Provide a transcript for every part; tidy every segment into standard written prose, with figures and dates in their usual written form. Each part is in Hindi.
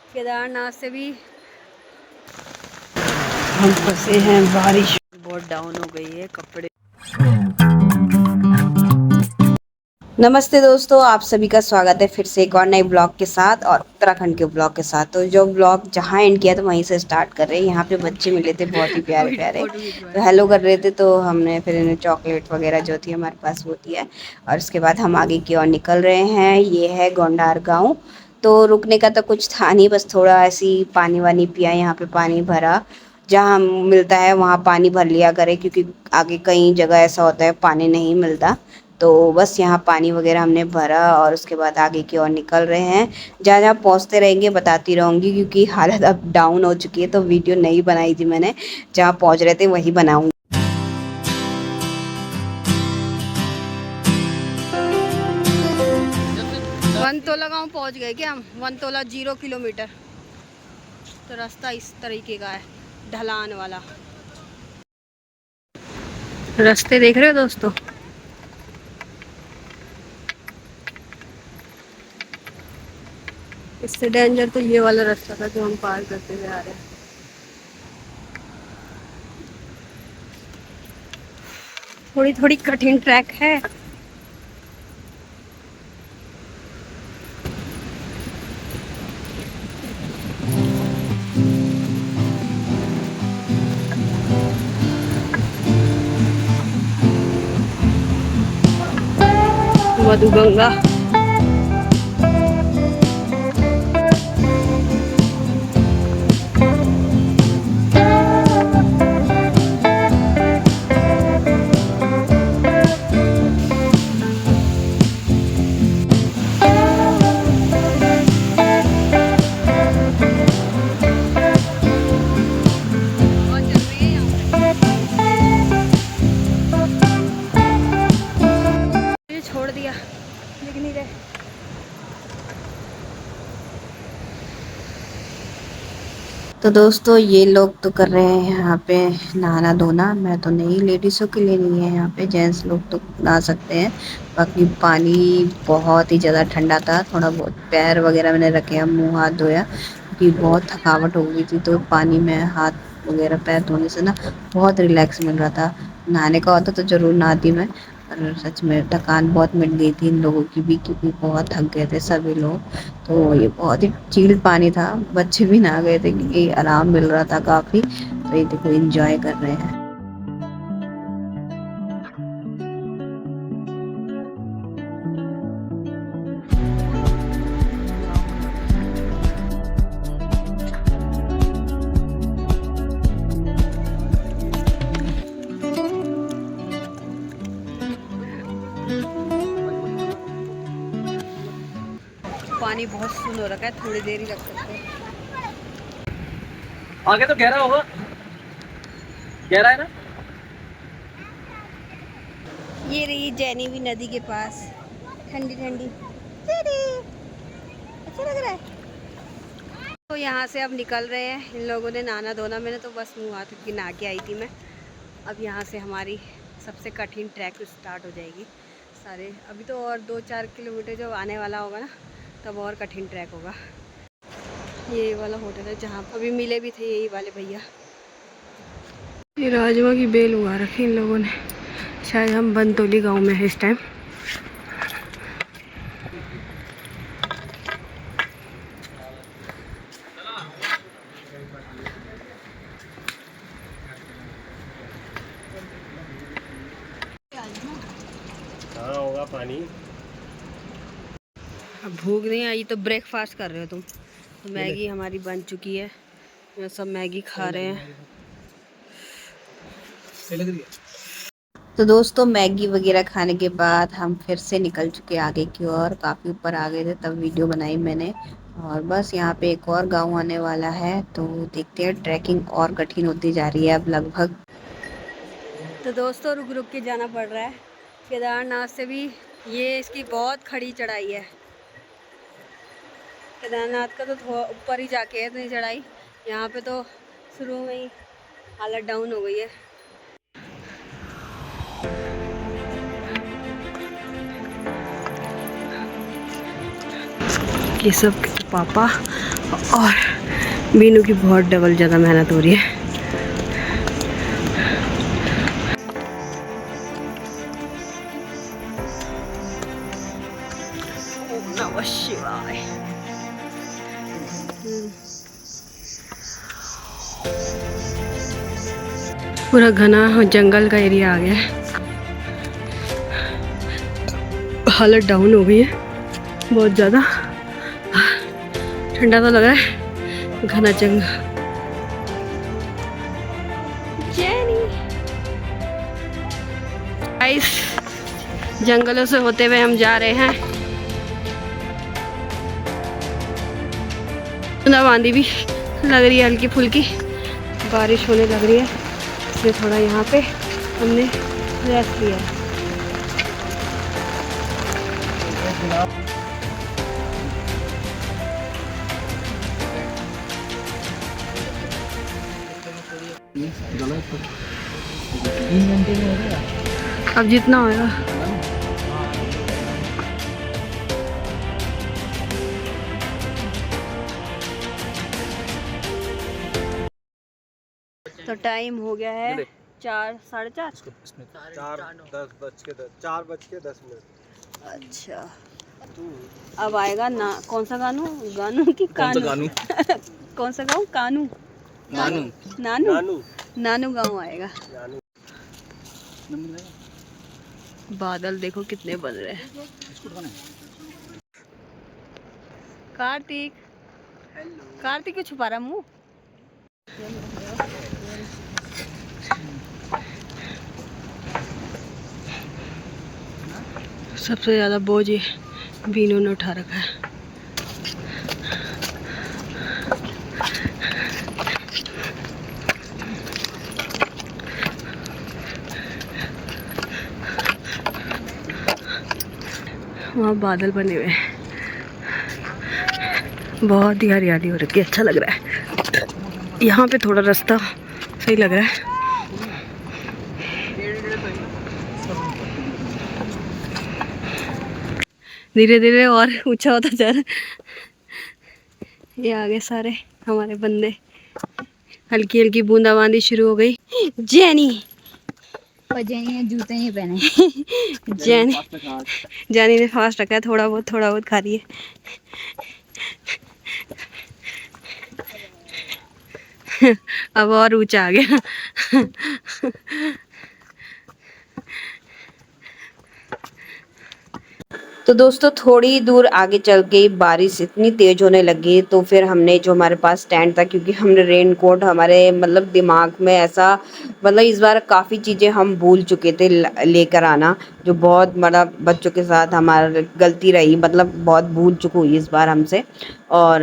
केदारनाथ से भी हम फंसे हैं, बारिश बहुत डाउन हो गई है। कपड़े। नमस्ते दोस्तों, आप सभी का स्वागत है फिर से एक और नए ब्लॉग के साथ और उत्तराखंड के ब्लॉग के साथ। तो जो ब्लॉग जहाँ एंड किया तो वहीं से स्टार्ट कर रहे हैं। यहाँ पे बच्चे मिले थे बहुत ही प्यारे प्यारे, तो हेलो कर रहे थे। तो हमने फिर इन्हें चॉकलेट वगैरह जो थी हमारे पास वो दिया, और उसके बाद हम आगे की ओर निकल रहे हैं। ये है गोंडार गाँव। तो रुकने का तो कुछ था नहीं, बस थोड़ा ऐसी पानी वानी पिया, यहाँ पे पानी भरा। जहाँ मिलता है वहाँ पानी भर लिया करें, क्योंकि आगे कई जगह ऐसा होता है पानी नहीं मिलता। तो बस यहाँ पानी वगैरह हमने भरा और उसके बाद आगे की ओर निकल रहे हैं। जहाँ जहाँ पहुँचते रहेंगे बताती रहूँगी, क्योंकि हालत अब डाउन हो चुकी है तो वीडियो नहीं बनाई थी मैंने। जहाँ पहुँच रहे थे वही बनाऊँगी। वनतोला गाँव पहुँच गए क्या हम? वनतोला 0 किलोमीटर। तो रास्ता इस तरीके का है, ढलान वाला। रास्ते देख रहे हो दोस्तों? इससे डेंजर तो ये वाला रास्ता था जो हम पार करते हुए आ रहे हैं। थोड़ी थोड़ी कठिन ट्रैक है। मधुगंगा। छोड़ दिया लेकिन नहीं रहे। तो दोस्तों ये लोग तो कर रहे हैं यहाँ पे नहाना धोना। मैं तो नहीं, लेडीज़ों के लिए नहीं है यहाँ पे, जेंट्स लोग तो नहा सकते हैं। बाकी पानी बहुत ही ज़्यादा ठंडा था। थोड़ा बहुत पैर वगैरह मैंने रखे, मुंह हाथ धोया क्योंकि बहुत थकावट हो गई थी। तो पानी में हाथ वगैरह पैर धोने से ना बहुत रिलैक्स मिल रहा था। नहाने का होता तो ज़रूर नहाती मैं, और सच में थकान बहुत मिट गई थी इन लोगों की भी, क्योंकि बहुत थक गए थे सभी लोग। तो ये बहुत ही चिल्ड पानी था, बच्चे भी नहा गए थे क्योंकि आराम मिल रहा था काफ़ी। तो ये देखो एंजॉय कर रहे हैं। पानी बहुत सुन हो रखा है, थोड़ी देर ही रख सकते हैं। आगे तो गहरा होगा, गहरा है ना। ये रही जैनीवी नदी के पास, ठंडी ठंडी। अच्छा लग रहा है। तो यहाँ से अब निकल रहे हैं। इन लोगों ने नहाना धोना, मैंने तो बस मुँह हाथ की नहा के आई थी मैं। अब यहाँ से हमारी सबसे कठिन ट्रैक स्टार्ट हो जाएगी सारे। अभी तो और 2-4 किलोमीटर जब आने वाला होगा ना, तब और कठिन ट्रैक होगा। ये वाला होटल है जहाँ अभी मिले भी थे यही वाले भैया। ये राजमा की बेल उगा रखी इन लोगों ने। शायद हम बनतोली गांव में है इस टाइम। कहाँ होगा पानी? अब भूख नहीं आई तो ब्रेकफास्ट कर रहे हो तुम? तो मैगी हमारी बन चुकी है, ये सब मैगी खा रहे हैं। लग रही है। तो दोस्तों मैगी वगैरह खाने के बाद हम फिर से निकल चुके आगे की ओर। काफ़ी ऊपर आ गए थे तब वीडियो बनाई मैंने। और बस यहाँ पे एक और गांव आने वाला है, तो देखते हैं। ट्रैकिंग और कठिन होती जा रही है अब लगभग। तो दोस्तों रुक रुक के जाना पड़ रहा है। केदारनाथ से भी ये इसकी बहुत खड़ी चढ़ाई है। केदारनाथ का तो थोड़ा ऊपर ही जाके है इतनी चढ़ाई। यहाँ पे तो शुरू में ही हालत डाउन हो गई है। ये सब पापा और बीनू की बहुत डबल ज़्यादा मेहनत हो रही है। ओम नमः शिवाय। पूरा घना जंगल का एरिया आ गया है। हालत डाउन हो गई है बहुत ज़्यादा। ठंडा तो लग रहा है, घना जंगल। गाइस, जंगलों से होते हुए हम जा रहे हैं। बूंदाबांदी भी लग रही है, हल्की फुल्की बारिश होने लग रही है, इसलिए थोड़ा यहाँ पे हमने रेस्ट लिया है। अब जितना होगा। तो टाइम हो गया है 4, 4:30। 4:10 अच्छा, अब आएगा ना कौन सा गानू, गानू की कानू, कौन सा गाँव, कानू, नानू, नानू, नानू गाँव आएगा। बादल देखो कितने बन रहे हैं। कार्तिक, कार्तिक क्यों छुपा रहा मुँह? सबसे ज़्यादा बोझ ये बीनू ने उठा रखा है। वहाँ बादल बने हुए हैं, बहुत ही हरियाली हो रखी है, अच्छा लग रहा है। यहाँ पे थोड़ा रास्ता सही लग रहा है। धीरे धीरे और ऊंचा होता जा रहा है। ये आगे सारे हमारे बंदे, हल्की हल्की बूंदाबांदी शुरू हो गई। जेनी, और जेनी ने जूते नहीं पहने। जेनी ने फास्ट रखा है, थोड़ा बहुत खा रही है। अब और ऊंचा आ गया। तो दोस्तों थोड़ी दूर आगे चल के बारिश इतनी तेज होने लगी, तो फिर हमने जो हमारे पास स्टैंड था, क्योंकि हमने रेन कोट हमारे मतलब दिमाग में ऐसा, मतलब इस बार काफ़ी चीज़ें हम भूल चुके थे लेकर आना, जो बहुत मतलब बच्चों के साथ हमारा गलती रही, मतलब बहुत भूल चुकी हुई इस बार हमसे। और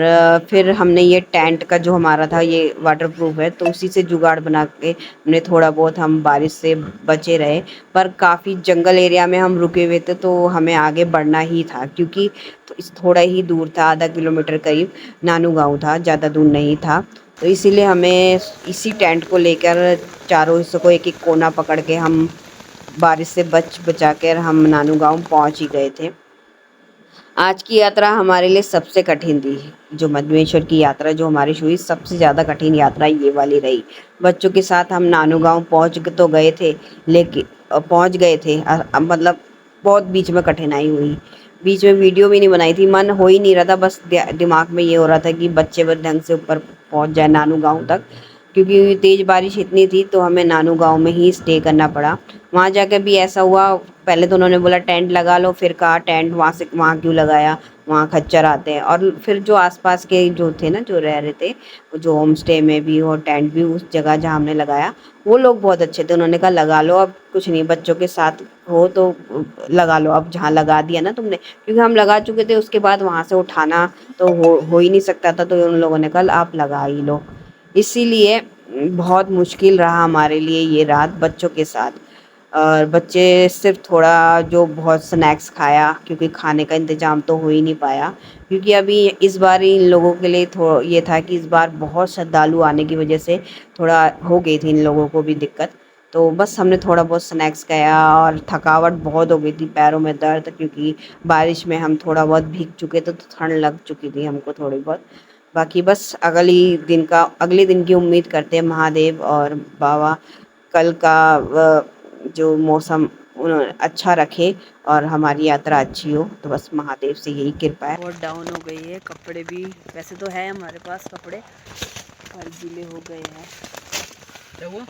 फिर हमने ये टेंट का जो हमारा था ये वाटरप्रूफ है, तो उसी से जुगाड़ बना के हमने थोड़ा बहुत हम बारिश से बचे रहे। पर काफ़ी जंगल एरिया में हम रुके हुए थे, तो हमें आगे बढ़ना ही था, क्योंकि तो इस थोड़ा ही दूर था, आधा किलोमीटर करीब नानू गाँव था, ज़्यादा दूर नहीं था। तो इसीलिए हमें इसी टेंट को लेकर चारों हिस्सों को एक एक कोना पकड़ के हम बारिश से बचा कर हम नानू गाँव पहुँच ही गए थे। आज की यात्रा हमारे लिए सबसे कठिन थी। जो मधुमेश्वर की यात्रा जो हमारी हुई, सबसे ज़्यादा कठिन यात्रा ये वाली रही। बच्चों के साथ हम नानू गाँव पहुँच तो गए थे, लेकिन पहुँच गए थे, मतलब बहुत बीच में कठिनाई हुई। बीच में वीडियो भी नहीं बनाई थी, मन हो ही नहीं रहा था, बस दिमाग में ये हो रहा था कि बच्चे बस ढंग से ऊपर पहुँच जाए नानू गाँव तक, क्योंकि तेज़ बारिश इतनी थी, तो हमें नानू गाँव में ही स्टे करना पड़ा। वहाँ जाकर भी ऐसा हुआ, पहले तो उन्होंने बोला टेंट लगा लो, फिर कहा टेंट वहाँ क्यों लगाया, वहाँ खच्चर आते हैं। और फिर जो आसपास के जो थे ना, जो रह रहे थे, जो होम स्टे में भी और टेंट भी, उस जगह जहाँ हमने लगाया, वो लोग बहुत अच्छे थे। उन्होंने कहा लगा लो, अब कुछ नहीं, बच्चों के साथ हो तो लगा लो, अब जहाँ लगा दिया ना तुमने, क्योंकि हम लगा चुके थे, उसके बाद वहाँ से उठाना तो हो ही नहीं सकता था, तो उन लोगों ने कहा आप लगा ही लो। इसीलिए बहुत मुश्किल रहा हमारे लिए ये रात बच्चों के साथ। और बच्चे सिर्फ थोड़ा जो बहुत स्नैक्स खाया, क्योंकि खाने का इंतज़ाम तो हो ही नहीं पाया, क्योंकि अभी इस बार इन लोगों के लिए ये था कि इस बार बहुत श्रद्धालु आने की वजह से थोड़ा हो गई थी इन लोगों को भी दिक्कत। तो बस हमने थोड़ा बहुत स्नैक्स खाया और थकावट बहुत हो गई थी, पैरों में दर्द, क्योंकि बारिश में हम थोड़ा बहुत भीग चुके थे तो ठंड लग चुकी थी हमको थोड़ी बहुत। बाकी बस अगले दिन की उम्मीद करते हैं महादेव और बाबा कल का जो मौसम अच्छा रखे और हमारी यात्रा अच्छी हो। तो बस महादेव से यही कृपा है। बहुत डाउन हो गई है, कपड़े भी वैसे तो है हमारे पास कपड़े, पर गीले हो गए हैं। क्या हुआ?